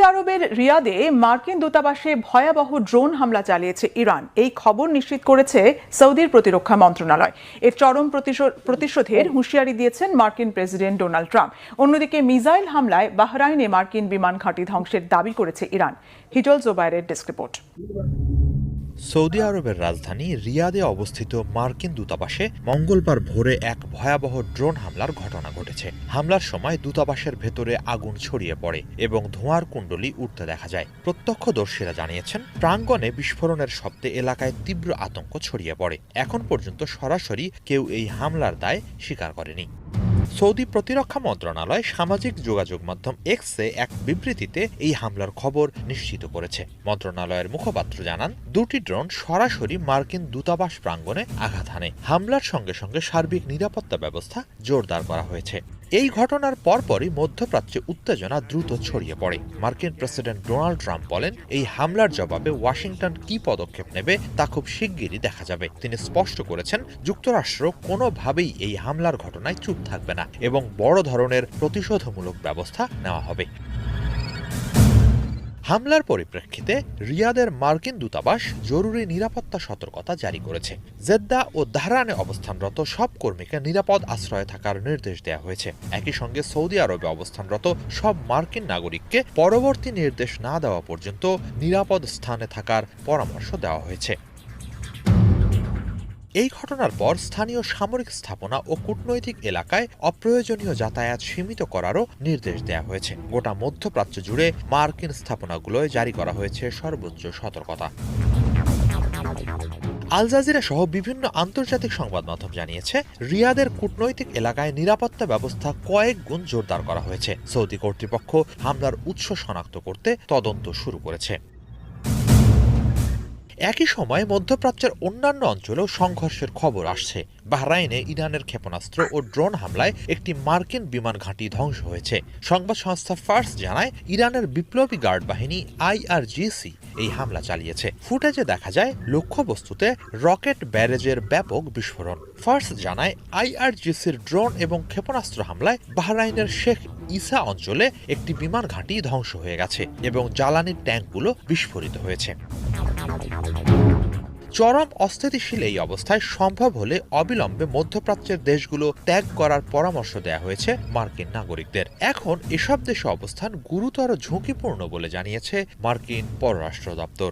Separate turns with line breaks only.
আরবের রিয়াদে মার্কিন দূতাবাসে ভয়াবহ ড্রোন হামলা চালিয়েছে ইরান। এই খবর নিশ্চিত করেছে সৌদির প্রতিরক্ষা মন্ত্রণালয়। এর চরম প্রতিশোধের হুঁশিয়ারি দিয়েছেন মার্কিন প্রেসিডেন্ট ডোনাল্ড ট্রাম্প। অন্যদিকে মিসাইল হামলায় বাহরাইনে মার্কিন বিমান ঘাঁটি ধ্বংসের দাবি করেছে ইরান। হিজল জোবায়েরের ডেস্ক রিপোর্ট।
সৌদি আরবের রাজধানী রিয়াদে অবস্থিত মার্কিন দূতাবাসে মঙ্গলবার ভোরে এক ভয়াবহ ড্রোন হামলার ঘটনা ঘটেছে। হামলার সময় দূতাবাসের ভেতরে আগুন ছড়িয়ে পড়ে এবং ধোঁয়ার কুণ্ডলী উঠতে দেখা যায়। প্রত্যক্ষদর্শীরা জানিয়েছেন, প্রাঙ্গণে বিস্ফোরণের শব্দে এলাকায় তীব্র আতঙ্ক ছড়িয়ে পড়ে। এখন পর্যন্ত সরাসরি কেউ এই হামলার দায় স্বীকার করেনি। সৌদি প্রতিরক্ষা মন্ত্রণালয় সামাজিক যোগাযোগ মাধ্যম এক্সে এক বিবৃতিতে এই হামলার খবর নিশ্চিত করেছে। মন্ত্রণালয়ের মুখপাত্র জানান, দুটি ড্রোন সরাসরি মার্কিন দূতাবাস প্রাঙ্গণে আঘাত হানে। হামলার সঙ্গে সঙ্গে সার্বিক নিরাপত্তা ব্যবস্থা জোরদার করা হয়েছে। এই ঘটনার পরপরই মধ্যপ্রাচ্যে উত্তেজনা দ্রুত ছড়িয়ে পড়ে। মার্কিন প্রেসিডেন্ট ডোনাল্ড ট্রাম্প বলেন, এই হামলার জবাবে ওয়াশিংটন কি পদক্ষেপ নেবে তা খুব শিগগিরই দেখা যাবে। তিনি স্পষ্ট করেছেন, যুক্তরাষ্ট্র কোনোভাবেই এই হামলার ঘটনায় চুপ থাকবে না এবং বড় ধরনের প্রতিশোধমূলক ব্যবস্থা নেওয়া হবে। হামলার পরিপ্রেক্ষিতে রিয়াদের মার্কিন দূতাবাস জরুরি নিরাপত্তা সতর্কতা জারি করেছে। জেদ্দা ও তেহরানে অবস্থানরত সব কর্মীকে নিরাপদ আশ্রয়ে থাকার নির্দেশ দেওয়া হয়েছে। একই সঙ্গে সৌদি আরবে অবস্থানরত সব মার্কিন নাগরিককে পরবর্তী নির্দেশ না দেওয়া পর্যন্ত নিরাপদ স্থানে থাকার পরামর্শ দেওয়া হয়েছে। এই ঘটনার পর স্থানীয় সামরিক স্থাপনা ও কূটনৈতিক এলাকায় অপ্রয়োজনীয় যাতায়াত সীমিত করারও নির্দেশ দেওয়া হয়েছে। গোটা মধ্যপ্রাচ্য জুড়ে মার্কিন স্থাপনাগুলোয় জারি করা হয়েছে সর্বোচ্চ সতর্কতা। আল জাজিরা সহ বিভিন্ন আন্তর্জাতিক সংবাদ মাধ্যম জানিয়েছে, রিয়াদের কূটনৈতিক এলাকায় নিরাপত্তা ব্যবস্থা কয়েক গুণ জোরদার করা হয়েছে। সৌদি কর্তৃপক্ষ হামলার উৎস শনাক্ত করতে তদন্ত শুরু করেছে। একই সময় মধ্যপ্রাচ্যের অন্যান্য অঞ্চলেও সংঘর্ষের খবর আসছে। বাহরাইনে ইরানের ক্ষেপণাস্ত্র ও ড্রোন হামলায় একটি মার্কিন বিমান ঘাঁটি ধ্বংস হয়েছে। সংবাদ সংস্থা ফার্স জানায়, ইরানের বিপ্লবী গার্ড বাহিনী IRGC এই হামলা চালিয়েছে। ফুটেজে দেখা যায় লক্ষ্যবস্তুতে রকেট ব্যারেজের ব্যাপক বিস্ফোরণ। ফার্স জানায়, IRGCর ড্রোন এবং ক্ষেপণাস্ত্র হামলায় বাহরাইনের শেখ ইসা অঞ্চলে একটি বিমান ঘাঁটি ধ্বংস হয়ে গেছে এবং জ্বালানির ট্যাঙ্কগুলো বিস্ফোরিত হয়েছে। চরম অস্থিতিশীল এই অবস্থায় সম্ভব হলে অবিলম্বে মধ্যপ্রাচ্যের দেশগুলো ত্যাগ করার পরামর্শ দেওয়া হয়েছে মার্কিন নাগরিকদের। এখন এসব দেশে অবস্থান গুরুতর ঝুঁকিপূর্ণ বলে জানিয়েছে মার্কিন পররাষ্ট্র দপ্তর।